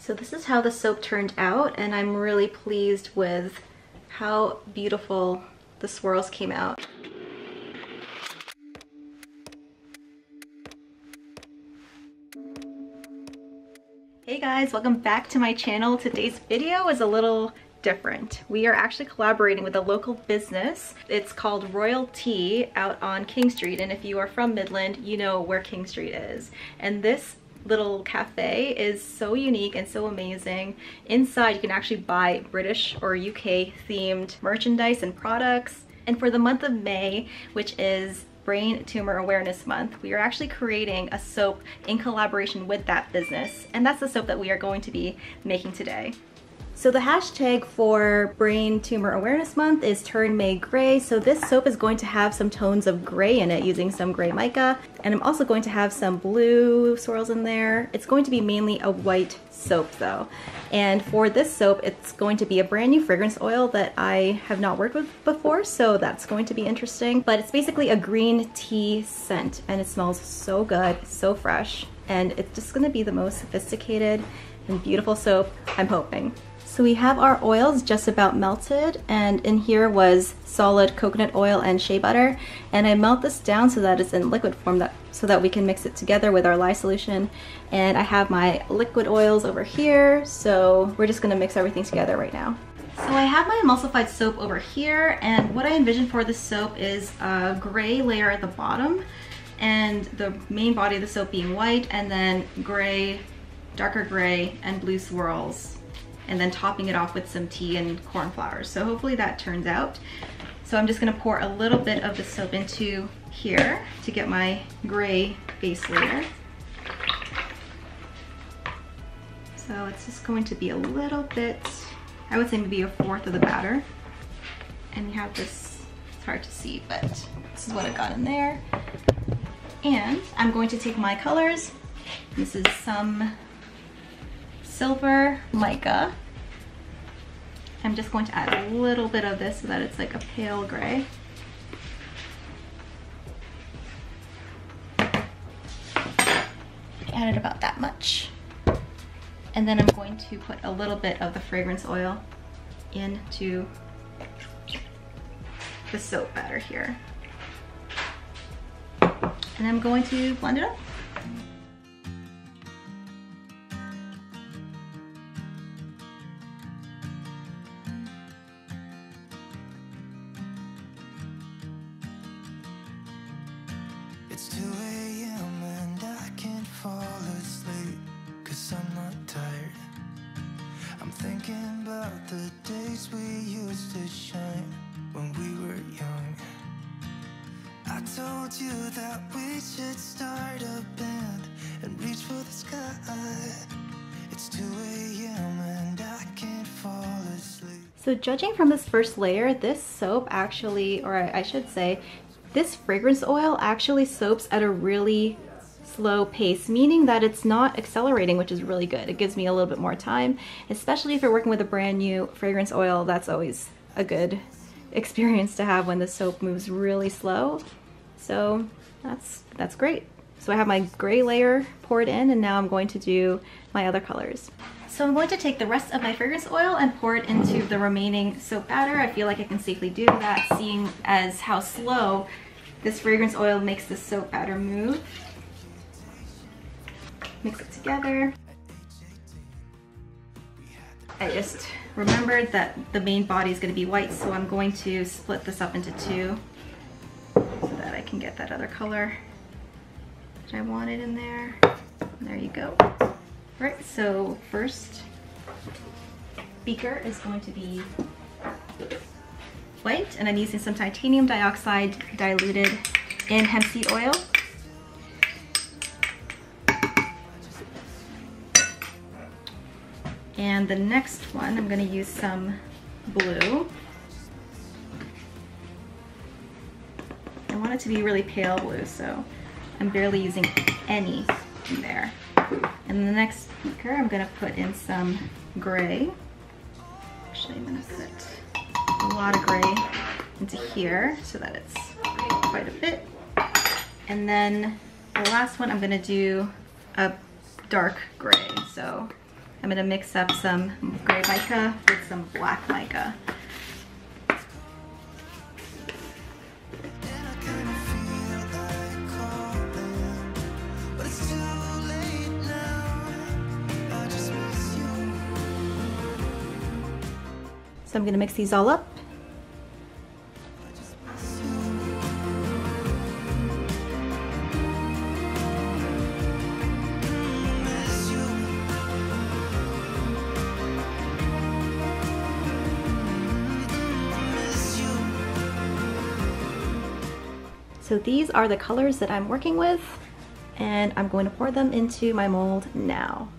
So this is how the soap turned out, and I'm really pleased with how beautiful the swirls came out. Hey guys, welcome back to my channel. Today's video is a little different. We are actually collaborating with a local business. It's called Royal Tea out on King Street, and if you are from Midland, you know where King Street is. And this little cafe is so unique and so amazing. Inside you can actually buy British or UK themed merchandise and products. And for the month of May, which is Brain Tumor Awareness Month, we are actually creating a soap in collaboration with that business, and that's the soap that we are going to be making today. So the hashtag for Brain Tumor Awareness Month is Turn May Gray. So this soap is going to have some tones of gray in it using some gray mica. And I'm also going to have some blue swirls in there. It's going to be mainly a white soap though. And for this soap, it's going to be a brand new fragrance oil that I have not worked with before. So that's going to be interesting. But it's basically a green tea scent and it smells so good, so fresh. And it's just gonna be the most sophisticated and beautiful soap, I'm hoping. So we have our oils just about melted, and in here was solid coconut oil and shea butter, and I melt this down so that it's in liquid form so that we can mix it together with our lye solution. And I have my liquid oils over here, so we're just gonna mix everything together right now. So I have my emulsified soap over here, and what I envision for this soap is a gray layer at the bottom and the main body of the soap being white, and then gray, darker gray, and blue swirls, and then topping it off with some tea and corn flowers. So hopefully that turns out. So I'm just gonna pour a little bit of the soap into here to get my gray base layer. So it's just going to be a little bit, I would say maybe a fourth of the batter. And you have this, it's hard to see, but this is what I got in there. And I'm going to take my colors. This is some silver mica. I'm just going to add a little bit of this so that it's like a pale gray. Added about that much. And then I'm going to put a little bit of the fragrance oil into the soap batter here. And I'm going to blend it up. It's 2 a.m. and I can't fall asleep, 'cause I'm not tired. I'm thinking about the days we used to shine when we were young. I told you that we should start a band and reach for the sky. It's 2 a.m. and I can't fall asleep. So judging from this first layer, this soap actually, or I should say, this fragrance oil actually soaps at a really slow pace, meaning that it's not accelerating, which is really good. It gives me a little bit more time, especially if you're working with a brand new fragrance oil. That's always a good experience to have when the soap moves really slow. So that's great. So I have my gray layer poured in, and now I'm going to do my other colors. So I'm going to take the rest of my fragrance oil and pour it into the remaining soap batter. I feel like I can safely do that, seeing as how slow this fragrance oil makes the soap batter move. Mix it together. I just remembered that the main body is going to be white, so I'm going to split this up into two so that I can get that other color that I wanted in there. And there you go. All right, so first beaker is going to be white, and I'm using some titanium dioxide diluted in hemp seed oil. And the next one, I'm going to use some blue. I want it to be really pale blue, so I'm barely using any in there. And the next beaker, I'm going to put in some gray. Actually, I'm going to put a lot of gray into here so that it's quite a bit. And then the last one, I'm going to do a dark gray. So I'm gonna mix up some gray mica with some black mica. So I'm gonna mix these all up. So these are the colors that I'm working with, and I'm going to pour them into my mold now.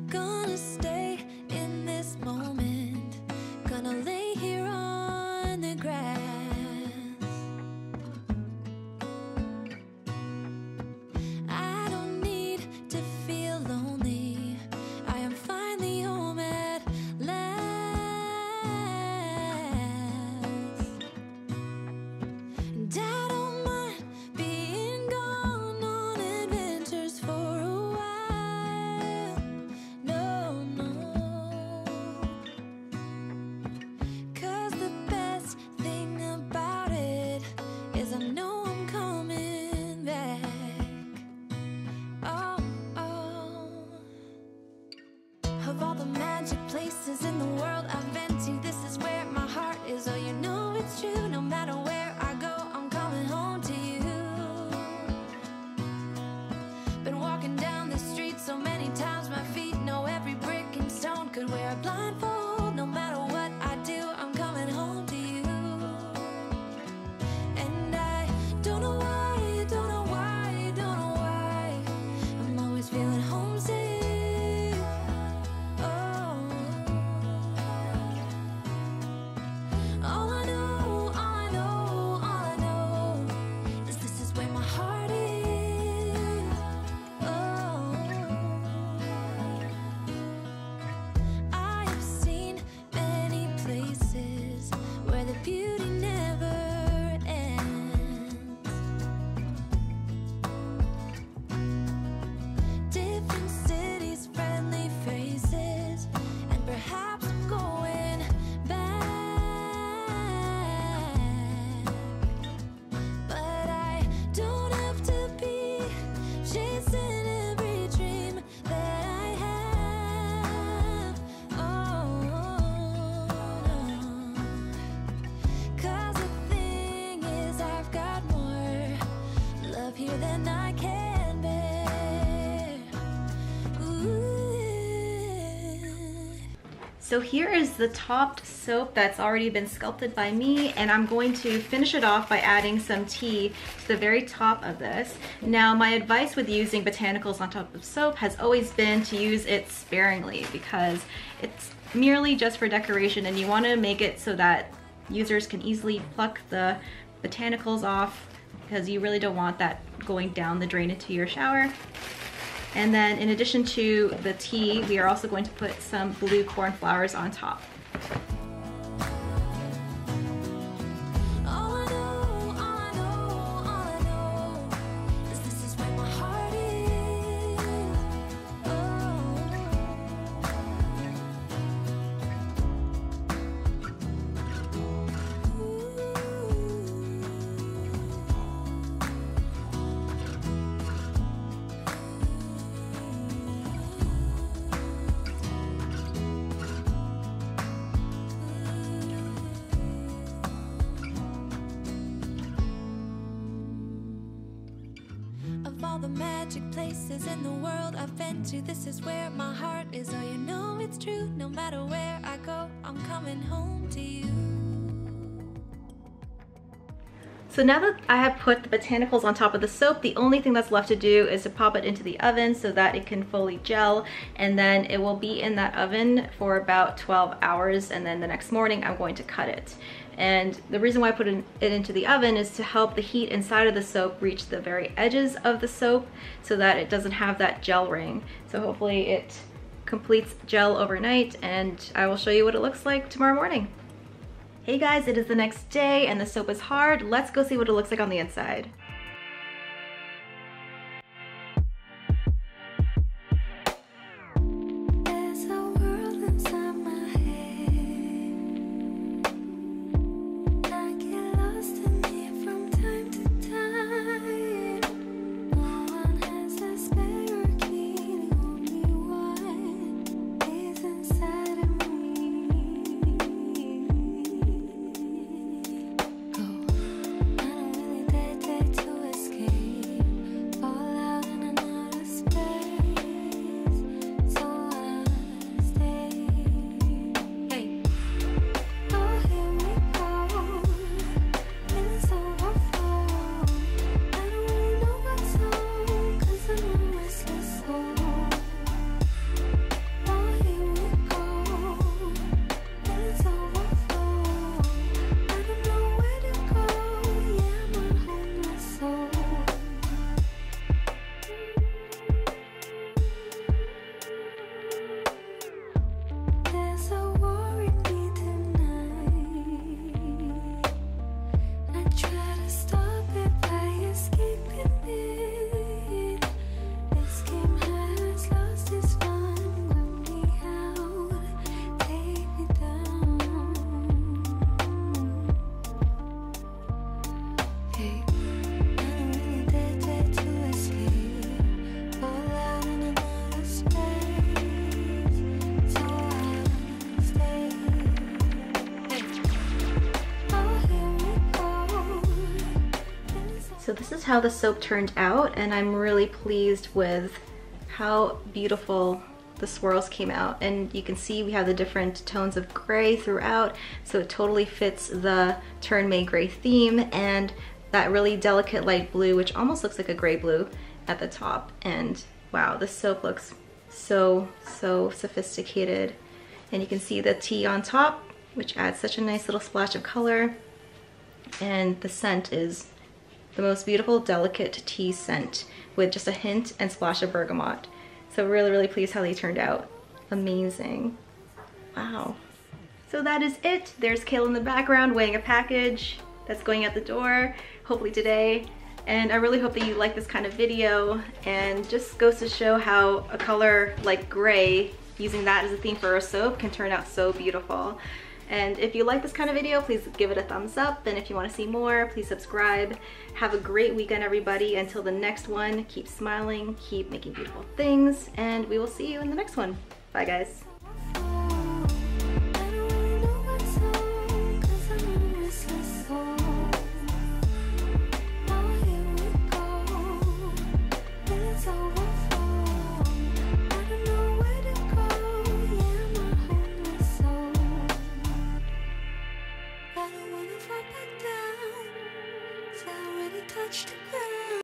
Gonna stay in this moment, gonna lay here on the grass. I don't need to feel lonely, I am finally home at last. And I don't mind being gone on adventures for a while. No, no, 'cause the best thing about it is I know I'm coming back. Oh, oh. Of all the magic places in the world I've been to, this is where my heart is. Oh, you know it's true. No matter where I go, I'm coming home to you. Been walking down the street so many times, my feet know every brick and stone. Could wear a blindfold. No matter what I do, I'm coming home to you. And I don't know why, don't know why, don't know why, I'm always feeling homesick. Oh, all I know, all I know, all I know is this is where my heart is. Oh, I have seen many places where the beauty never ends. Different cities, friendly faces, and perhaps I'm going back. But I don't have to be chasing every dream that I have. Oh, no. 'Cause the thing is, I've got more love here than I can bear. Ooh. So here is the topped soap that's already been sculpted by me, and I'm going to finish it off by adding some tea to the very top of this. Now, my advice with using botanicals on top of soap has always been to use it sparingly, because it's merely just for decoration, and you want to make it so that users can easily pluck the botanicals off, because you really don't want that going down the drain into your shower. And then in addition to the tea, we are also going to put some blue corn flowers on top. All I know, all I know, all I know is this is where my heart is. Of all the magic places in the world I've been to, this is where my heart is. Oh, you know it's true. No matter where I go, I'm coming home to you. So now that I have put the botanicals on top of the soap, the only thing that's left to do is to pop it into the oven so that it can fully gel, and then it will be in that oven for about 12 hours, and then the next morning I'm going to cut it. And the reason why I put it into the oven is to help the heat inside of the soap reach the very edges of the soap so that it doesn't have that gel ring. So hopefully it completes gel overnight, and I will show you what it looks like tomorrow morning. Hey guys, it is the next day and the soap is hard. Let's go see what it looks like on the inside. So this is how the soap turned out, and I'm really pleased with how beautiful the swirls came out. And you can see we have the different tones of gray throughout, so it totally fits the Turn May Gray theme, and that really delicate light blue, which almost looks like a gray blue at the top. And wow, this soap looks so sophisticated. And you can see the tea on top, which adds such a nice little splash of color. And the scent is the most beautiful, delicate tea scent with just a hint and splash of bergamot. So really pleased how they turned out. Amazing. Wow. So that is it. There's Kale in the background weighing a package that's going out the door, hopefully today. And I really hope that you like this kind of video, and just goes to show how a color like gray, using that as a theme for a soap, can turn out so beautiful. And if you like this kind of video, please give it a thumbs up. And if you want to see more, please subscribe. Have a great weekend, everybody. Until the next one, keep smiling, keep making beautiful things, and we will see you in the next one. Bye, guys. Touched